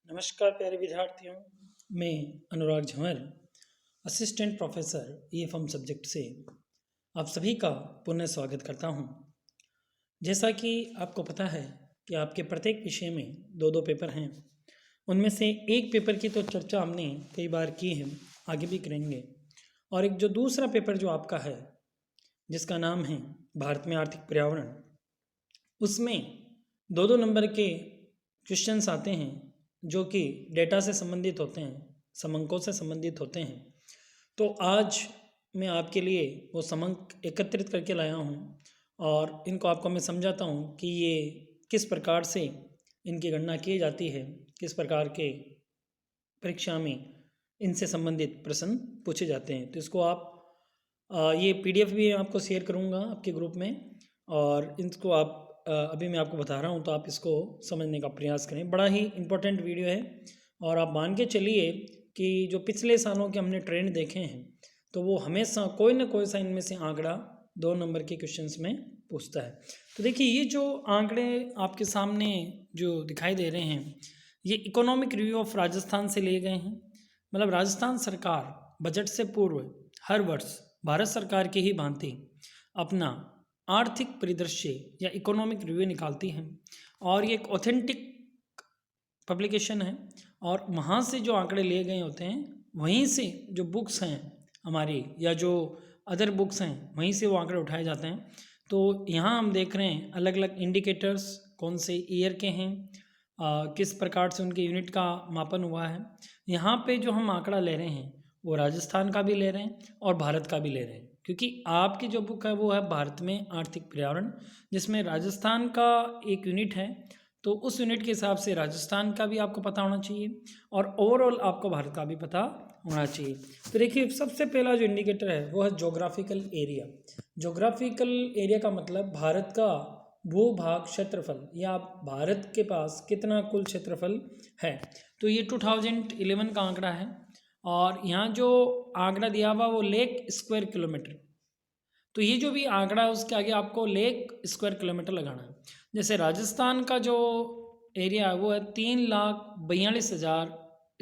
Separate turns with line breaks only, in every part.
नमस्कार प्यारे विद्यार्थियों। मैं अनुराग Jhanwar, assistant professor EFM subject से आप सभी का पुनः स्वागत करता हूं। जैसा कि आपको पता है कि आपके प्रत्येक विषय में दो दो पेपर हैं। उनमें से एक पेपर की तो चर्चा हमने कई बार की है, आगे भी करेंगे। और एक जो दूसरा पेपर जो आपका है, जिसका नाम है भारत में आर्थिक पर्यावरण, उसमें दो दो नंबर के क्वेश्चंस आते हैं जो कि डेटा से संबंधित होते हैं, समंकों से संबंधित होते हैं। तो आज मैं आपके लिए वो समंक एकत्रित करके लाया हूँ और इनको आपको मैं समझाता हूँ कि ये किस प्रकार से इनकी गणना की जाती है, किस प्रकार के परीक्षा में इनसे संबंधित प्रश्न पूछे जाते हैं। तो इसको आप ये पीडीएफ भी आपको शेयर करूँगा आपके ग्रुप में, और इसको आप अभी मैं आपको बता रहा हूँ तो आप इसको समझने का प्रयास करें। बड़ा ही इम्पोर्टेंट वीडियो है और आप मान के चलिए कि जो पिछले सालों के हमने ट्रेंड देखे हैं तो वो हमेशा कोई ना कोई सा इनमें से आंकड़ा 2 नंबर के क्वेश्चंस में पूछता है। तो देखिए, ये जो आंकड़े आपके सामने जो दिखाई दे रहे हैं, ये इकोनॉमिक रिव्यू ऑफ राजस्थान से लिए गए हैं। मतलब राजस्थान सरकार बजट से पूर्व हर वर्ष भारत सरकार की ही भांति अपना आर्थिक परिदृश्य या इकोनॉमिक रिव्यू निकालती है और ये एक ऑथेंटिक पब्लिकेशन है। और वहाँ से जो आंकड़े लिए गए होते हैं, वहीं से जो बुक्स हैं हमारी या जो अदर बुक्स हैं, वहीं से वो आंकड़े उठाए जाते हैं। तो यहाँ हम देख रहे हैं अलग अलग इंडिकेटर्स कौन से ईयर के हैं, किस प्रकार से उनके यूनिट का मापन हुआ है। यहाँ पे जो हम आंकड़ा ले रहे हैं वो राजस्थान का भी ले रहे हैं और भारत का भी ले रहे हैं, क्योंकि आपकी जो बुक है वो है भारत में आर्थिक पर्यावरण, जिसमें राजस्थान का एक यूनिट है। तो उस यूनिट के हिसाब से राजस्थान का भी आपको पता होना चाहिए और ओवरऑल आपको भारत का भी पता होना चाहिए। तो देखिए, सबसे पहला जो इंडिकेटर है वो है ज्योग्राफिकल एरिया। ज्योग्राफिकल एरिया का मतलब भारत का भूभाग क्षेत्रफल, या भारत के पास कितना कुल क्षेत्रफल है। तो ये 2011 का आंकड़ा है और यहाँ जो आंकड़ा दिया हुआ वो लेक स्क्वायर किलोमीटर। तो ये जो भी आंकड़ा है उसके आगे आपको लेक स्क्वायर किलोमीटर लगाना है। जैसे राजस्थान का जो एरिया है वो है 3,42,000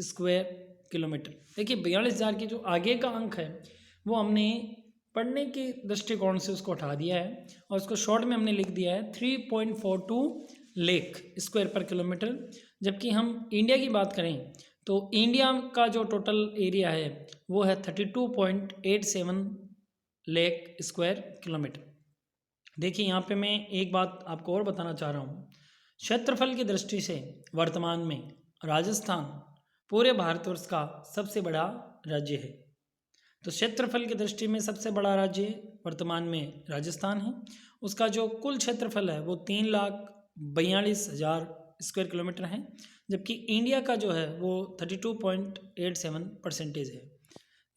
स्क्वायर किलोमीटर। देखिए, 42,000 की जो आगे का अंक है वो हमने पढ़ने के दृष्टिकोण से उसको हटा दिया है और उसको शॉर्ट में हमने लिख दिया है 3.42 लेक स्क्वायर पर किलोमीटर। जबकि हम इंडिया की बात करें तो इंडिया का जो टोटल एरिया है वो है 32.87 लेक स्क्वायर किलोमीटर। देखिए, यहाँ पे मैं एक बात आपको और बताना चाह रहा हूँ। क्षेत्रफल की दृष्टि से वर्तमान में राजस्थान पूरे भारतवर्ष का सबसे बड़ा राज्य है। तो क्षेत्रफल की दृष्टि में सबसे बड़ा राज्य वर्तमान में राजस्थान है। उसका जो कुल क्षेत्रफल है वो 3,42,000 स्क्वायर किलोमीटर है, जबकि इंडिया का जो है वो 32.87% है।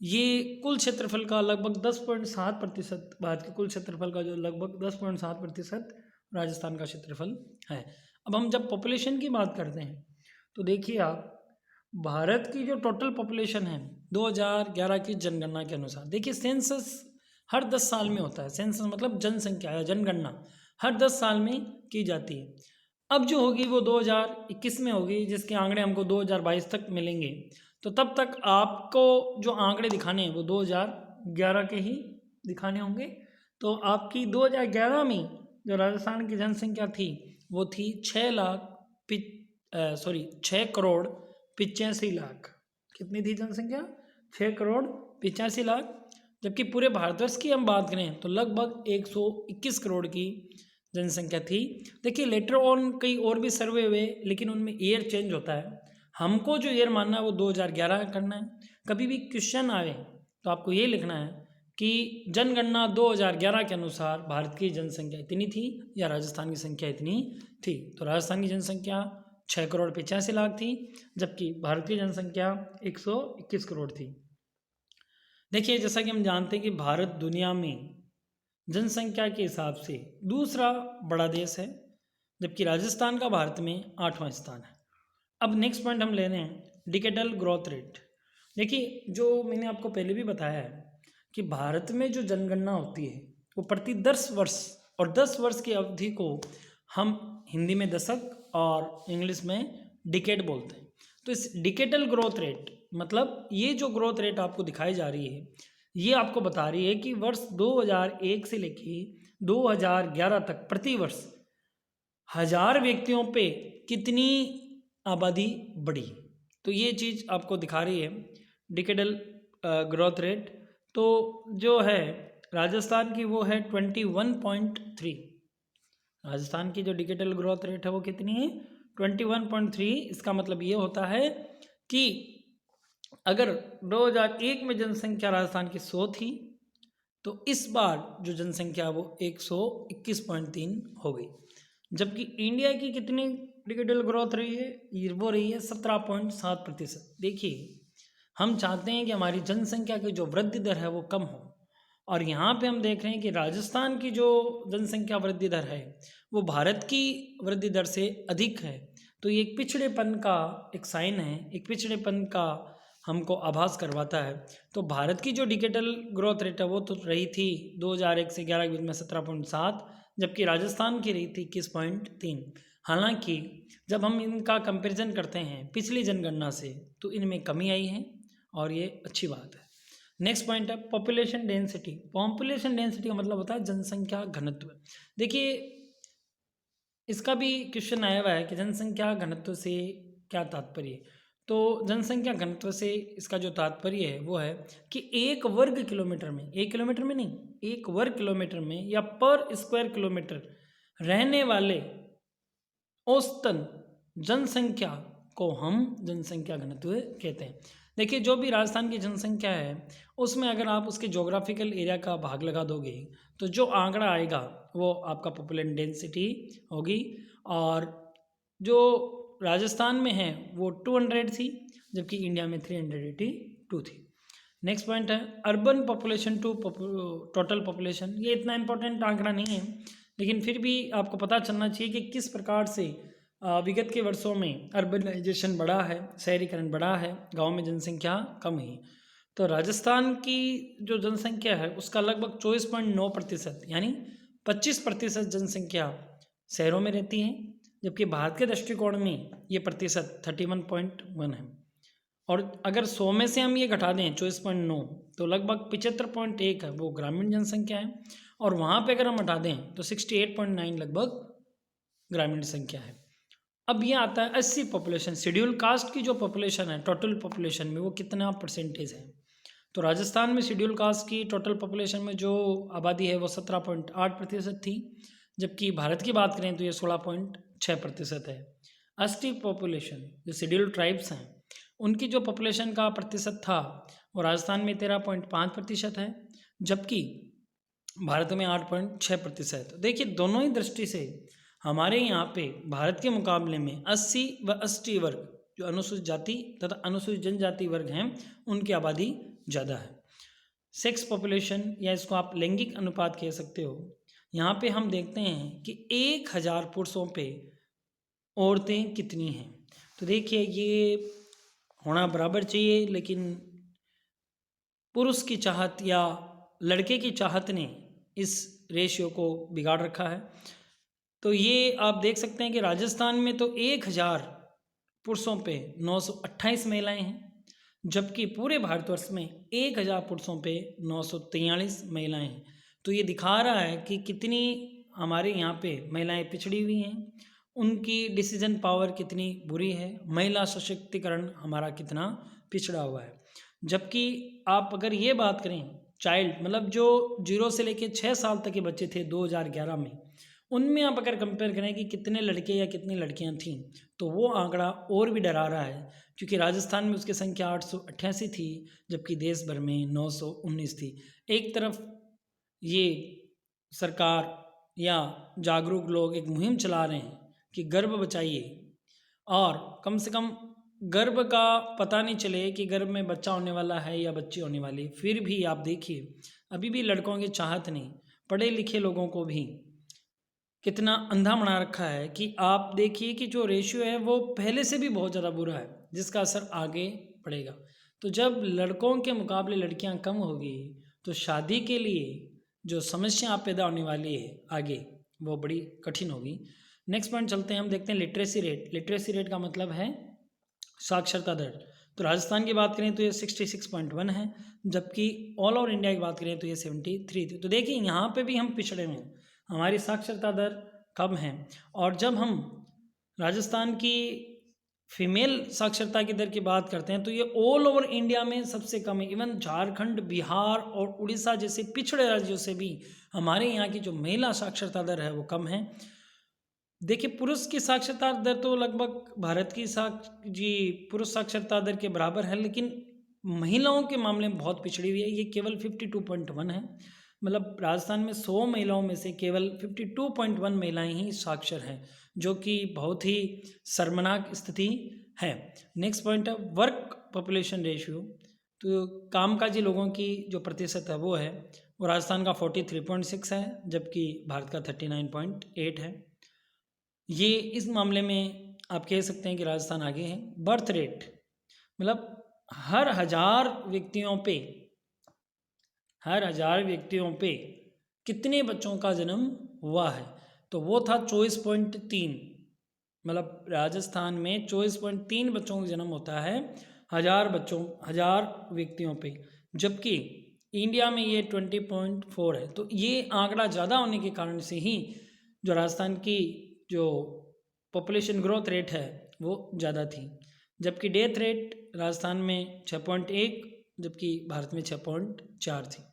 ये कुल क्षेत्रफल का लगभग 10.7%, भारत के कुल क्षेत्रफल का जो लगभग 10.7% राजस्थान का क्षेत्रफल है। अब हम जब पॉपुलेशन की बात करते हैं तो देखिए आप, भारत की जो टोटल पॉपुलेशन है 2011 की जनगणना के अनुसार, देखिए सेंसस हर 10 साल में होता है। सेंसस मतलब जनसंख्या या जनगणना हर 10 साल में की जाती है। अब जो होगी वो 2021 में होगी, जिसके आंकड़े हमको 2022 तक मिलेंगे। तो तब तक आपको जो आंकड़े दिखाने हैं वो 2011 के ही दिखाने होंगे। तो आपकी 2011 में जो राजस्थान की जनसंख्या थी वो थी 6,85,00,000। कितनी थी जनसंख्या? 6,85,00,000। जबकि पूरे भारतवर्ष की हम बात करें तो लगभग 121 करोड़ की जनसंख्या थी। देखिए, लेटर ऑन कई और भी सर्वे हुए, लेकिन उनमें ईयर चेंज होता है। हमको जो ईयर मानना है वो 2011 करना है। कभी भी क्वेश्चन आए तो आपको ये लिखना है कि जनगणना 2011 के अनुसार भारत की जनसंख्या इतनी थी या राजस्थान की संख्या इतनी थी। तो राजस्थान की जनसंख्या 6,85,00,000 थी, जबकि भारत की जनसंख्या 121 करोड़ थी। देखिए, जैसा कि हम जानते हैं कि भारत दुनिया में जनसंख्या के हिसाब से दूसरा बड़ा देश है, जबकि राजस्थान का भारत में 8वां स्थान है। अब नेक्स्ट पॉइंट हम ले रहे हैं डिकेडल ग्रोथ रेट। देखिए, जो मैंने आपको पहले भी बताया है कि भारत में जो जनगणना होती है वो प्रति 10 वर्ष, और 10 वर्ष की अवधि को हम हिंदी में दशक और इंग्लिश में डिकेड बोलते हैं। तो तो इस डिकेडल ग्रोथ रेट मतलब ये जो ग्रोथ रेट आपको दिखाई जा रही है ये आपको बता रही है कि वर्ष 2001 से लेके 2011 तक प्रति वर्ष 1000 व्यक्तियों पे कितनी आबादी बढ़ी। तो ये चीज़ आपको दिखा रही है डिकेडल ग्रोथ रेट। तो जो है राजस्थान की वो है 21.3। राजस्थान की जो डिकेडल ग्रोथ रेट है वो कितनी है 21.3। इसका मतलब ये होता है कि अगर 2001 में जनसंख्या राजस्थान की 100 थी तो इस बार जो जनसंख्या वो 121.3 हो गई। जबकि इंडिया की कितनी डिकेडल ग्रोथ रही है वो रही है 17.7%। देखिए हम चाहते हैं कि हमारी जनसंख्या की जो वृद्धि दर है वो कम हो और यहाँ पे हम देख रहे हैं कि राजस्थान की जो जनसंख्या वृद्धि दर है वो भारत की वृद्धि दर से अधिक है। तो ये एक पिछड़ेपन का एक साइन है, एक पिछड़ेपन का हमको आभास करवाता है। तो भारत की जो डिकेडल ग्रोथ रेट है वो तो रही थी 2001 से 11 के बीच में 17.7, जबकि राजस्थान की रही थी 21.3। हालांकि जब हम इनका कंपैरिजन करते हैं पिछली जनगणना से तो इनमें कमी आई है और ये अच्छी बात है। नेक्स्ट पॉइंट है पॉपुलेशन डेंसिटी। पॉपुलेशन डेंसिटी का मतलब होता है जनसंख्या घनत्व। देखिए इसका भी क्वेश्चन आया हुआ है कि जनसंख्या घनत्व से क्या तात्पर्य है। तो जनसंख्या घनत्व से इसका जो तात्पर्य है वो है कि एक वर्ग किलोमीटर में, एक किलोमीटर में नहीं, एक वर्ग किलोमीटर में या पर स्क्वायर किलोमीटर रहने वाले औसतन जनसंख्या को हम जनसंख्या घनत्व कहते हैं। देखिए जो भी राजस्थान की जनसंख्या है उसमें अगर आप उसके जोग्राफिकल एरिया का भाग लगा दोगे तो जो आंकड़ा आएगा वो आपका पॉपुलेशन डेंसिटी होगी। और जो राजस्थान में है वो 200 थी जबकि इंडिया में 382 थी। नेक्स्ट पॉइंट है urban population to total population. ये इतना इम्पोर्टेंट आंकड़ा नहीं है लेकिन फिर भी आपको पता चलना चाहिए कि किस प्रकार से विगत के वर्षों में अर्बनाइजेशन बढ़ा है, शहरीकरण बढ़ा है, गांव में जनसंख्या कम हुई। तो राजस्थान की जो जनसंख्या है उसका लगभग 24.9% यानी 25% जनसंख्या शहरों में रहती है, जबकि भारत के दृष्टिकोण में ये प्रतिशत 31.1 है। और अगर 100 में से हम ये घटा दें 24.9 तो लगभग 75.1 है वो ग्रामीण जनसंख्या है। और वहाँ पे अगर हम हटा दें तो 68.9 लगभग ग्रामीण संख्या है। अब ये आता है 80 पॉपुलेशन। शेड्यूल कास्ट की जो पॉपुलेशन है टोटल पॉपुलेशन में वो कितना परसेंटेज है। तो राजस्थान में शेड्यूल कास्ट की टोटल पॉपुलेशन में जो आबादी है वो 17.8% थी, जबकि भारत की बात करें तो ये 16.6% है। एसटी पॉपुलेशन जो शेड्यूल ट्राइब्स हैं उनकी जो पॉपुलेशन का प्रतिशत था वो राजस्थान में 13.5% है, जबकि भारत में 8.6%। देखिए दोनों ही दृष्टि से हमारे यहाँ पे भारत के मुकाबले में 80 व एसटी वर्ग जो अनुसूचित जाति तथा अनुसूचित जनजाति वर्ग हैं उनकी आबादी ज़्यादा है। सेक्स पॉपुलेशन या इसको आप लैंगिक अनुपात कह सकते हो। यहाँ पे हम देखते हैं कि 1000 पुरुषों पे औरतें कितनी हैं। तो देखिए ये होना बराबर चाहिए, लेकिन पुरुष की चाहत या लड़के की चाहत ने इस रेशियो को बिगाड़ रखा है। तो ये आप देख सकते हैं कि राजस्थान में तो 1000 पुरुषों पे 928 महिलाएं हैं, जबकि पूरे भारतवर्ष में 1000 पुरुषों पे 943 महिलाएं हैं। तो ये दिखा रहा है कि कितनी हमारे यहाँ पे महिलाएं पिछड़ी हुई हैं, उनकी डिसीजन पावर कितनी बुरी है, महिला सशक्तिकरण हमारा कितना पिछड़ा हुआ है। जबकि आप अगर ये बात करें चाइल्ड मतलब जो 0 से लेकर 6 साल तक के बच्चे थे 2011 में, उनमें आप अगर कंपेयर करें कि कितने लड़के या कितनी लड़कियां थीं तो वो आंकड़ा और भी डरा रहा है, क्योंकि राजस्थान में उसकी संख्या 888 थी जबकि देश भर में 919 थी। एक तरफ ये सरकार या जागरूक लोग एक मुहिम चला रहे हैं कि गर्भ बचाइए, और कम से कम गर्भ का पता नहीं चले कि गर्भ में बच्चा होने वाला है या बच्ची होने वाली। फिर भी आप देखिए अभी भी लड़कों की चाहत नहीं, पढ़े लिखे लोगों को भी कितना अंधा बना रखा है कि आप देखिए कि जो रेशियो है वो पहले से भी बहुत ज़्यादा बुरा है, जिसका असर आगे पड़ेगा। तो जब लड़कों के मुकाबले लड़कियां कम होगी तो शादी के लिए जो समस्या पैदा होने वाली है आगे वो बड़ी कठिन होगी। नेक्स्ट पॉइंट चलते हैं, हम देखते हैं लिटरेसी रेट। लिटरेसी रेट का मतलब है साक्षरता दर, तो राजस्थान की बात करें तो ये 66.1 है, जबकि ऑल ओवर इंडिया की बात करें तो ये 73 थी। तो देखिए यहाँ पे भी हम पिछड़े हुए हैं, हमारी साक्षरता दर कम है। और जब हम राजस्थान की फीमेल साक्षरता की दर की बात करते हैं तो ये ऑल ओवर इंडिया में सबसे कम है। इवन झारखंड, बिहार और उड़ीसा जैसे पिछड़े राज्यों से भी हमारे यहाँ की जो महिला साक्षरता दर है वो कम है। देखिए पुरुष की साक्षरता दर तो लगभग भारत की पुरुष साक्षरता दर के बराबर है, लेकिन महिलाओं के मामले में बहुत पिछड़ी हुई है। ये केवल 52.1 है, मतलब राजस्थान में 100 महिलाओं में से केवल 52.1 महिलाएं ही साक्षर हैं, जो कि बहुत ही शर्मनाक स्थिति है। नेक्स्ट पॉइंट है वर्क पॉपुलेशन रेशियो, तो कामकाजी लोगों की जो प्रतिशत है वो राजस्थान का 43.6 है, जबकि भारत का 39.8 है। ये इस मामले में आप कह सकते हैं कि राजस्थान आगे है। बर्थ रेट, मतलब हर हजार व्यक्तियों पे कितने बच्चों का जन्म हुआ है, तो वो था 24.3, मतलब राजस्थान में 24.3 बच्चों का जन्म होता है हजार व्यक्तियों पे, जबकि इंडिया में ये 20.4 है। तो ये आंकड़ा ज़्यादा होने के कारण से ही जो राजस्थान की जो पॉपुलेशन ग्रोथ रेट है वो ज़्यादा थी, जबकि डेथ रेट राजस्थान में 6.1 जबकि भारत में 6.4 थी।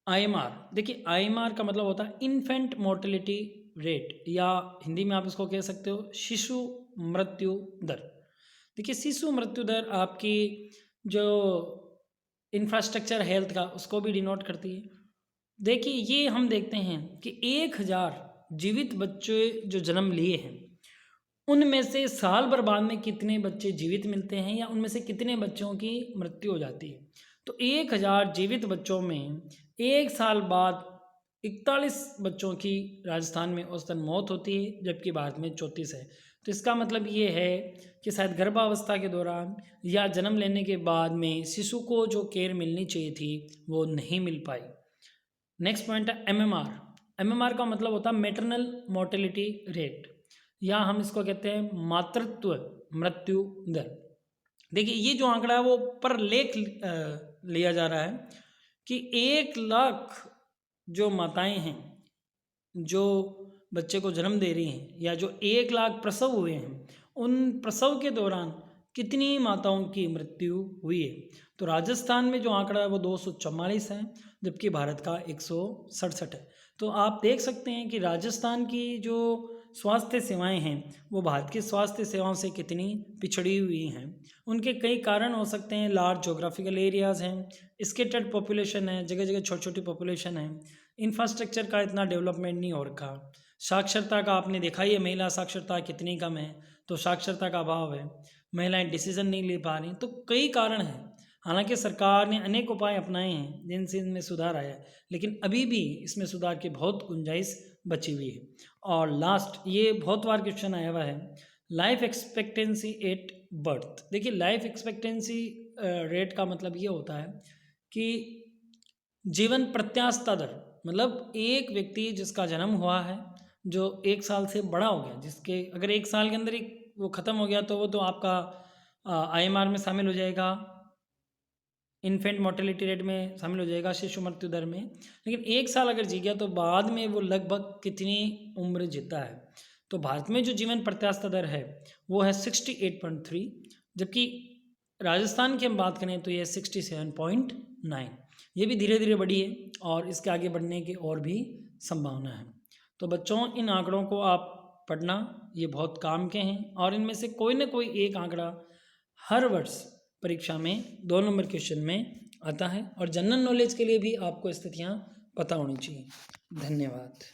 IMR, देखिए IMR का मतलब होता है इन्फेंट मोर्टेलिटी रेट, या हिंदी में आप इसको कह सकते हो शिशु मृत्यु दर। देखिए शिशु मृत्यु दर आपकी जो इंफ्रास्ट्रक्चर हेल्थ का उसको भी डिनोट करती है। देखिए ये हम देखते हैं कि 1000 जीवित बच्चे जो जन्म लिए हैं उनमें से साल भर बाद में कितने बच्चे जीवित मिलते हैं, या उनमें से कितने बच्चों की मृत्यु हो जाती है। तो 1000 जीवित बच्चों में एक साल बाद 41 बच्चों की राजस्थान में औसतन मौत होती है, जबकि भारत में 34 है। तो इसका मतलब ये है कि शायद गर्भावस्था के दौरान या जन्म लेने के बाद में शिशु को जो केयर मिलनी चाहिए थी वो नहीं मिल पाई। नेक्स्ट पॉइंट है MMR का मतलब होता है मैटरनल मोर्टेलिटी रेट, या हम इसको कहते हैं मातृत्व मृत्यु दर। देखिए ये जो आंकड़ा है वो पर लेख लिया जा रहा है कि 1 लाख जो माताएं हैं जो बच्चे को जन्म दे रही हैं, या जो 1 लाख प्रसव हुए हैं, उन प्रसव के दौरान कितनी माताओं की मृत्यु हुई है। तो राजस्थान में जो आंकड़ा है वो 244 है, जबकि भारत का 167 है। तो आप देख सकते हैं कि राजस्थान की जो स्वास्थ्य सेवाएं हैं वो भारत की स्वास्थ्य सेवाओं से कितनी पिछड़ी हुई हैं। उनके कई कारण हो सकते हैं, लार्ज जोग्राफिकल एरियाज़ हैं, स्केटर्ड पॉपुलेशन है, जगह जगह छोटी छोटी पॉपुलेशन है, इंफ्रास्ट्रक्चर का इतना डेवलपमेंट नहीं हो रखा, साक्षरता का आपने देखा ही है, महिला साक्षरता कितनी कम है, तो साक्षरता का अभाव है, महिलाएं डिसीजन नहीं ले पा रही, तो कई कारण हैं। हालांकि सरकार ने अनेक उपाय अपनाए हैं जिनसे इनमें सुधार आया है, लेकिन अभी भी इसमें सुधार की बहुत गुंजाइश बची हुई है। और लास्ट, ये बहुत बार क्वेश्चन आया हुआ है, लाइफ एक्सपेक्टेंसी एट बर्थ। देखिए लाइफ एक्सपेक्टेंसी रेट का मतलब ये होता है कि जीवन प्रत्याशा दर, मतलब एक व्यक्ति जिसका जन्म हुआ है जो 1 साल से बड़ा हो गया, जिसके अगर 1 साल के अंदर ही वो ख़त्म हो गया तो वो तो आपका IMR में शामिल हो जाएगा, इन्फेंट मोर्टेलिटी रेट में शामिल हो जाएगा, शिशु मृत्यु दर में। लेकिन 1 साल अगर जी गया तो बाद में वो लगभग कितनी उम्र जीता है। तो भारत में जो जीवन प्रत्याशा दर है वो है 68.3, जबकि राजस्थान की हम बात करें तो ये 67.9। ये भी धीरे धीरे बढ़ी है और इसके आगे बढ़ने की और भी संभावना है। तो बच्चों इन आंकड़ों को आप पढ़ना, ये बहुत काम के हैं, और इनमें से कोई ना कोई एक आंकड़ा हर वर्ष परीक्षा में 2 नंबर क्वेश्चन में आता है, और जनरल नॉलेज के लिए भी आपको स्थितियाँ पता होनी चाहिए। धन्यवाद।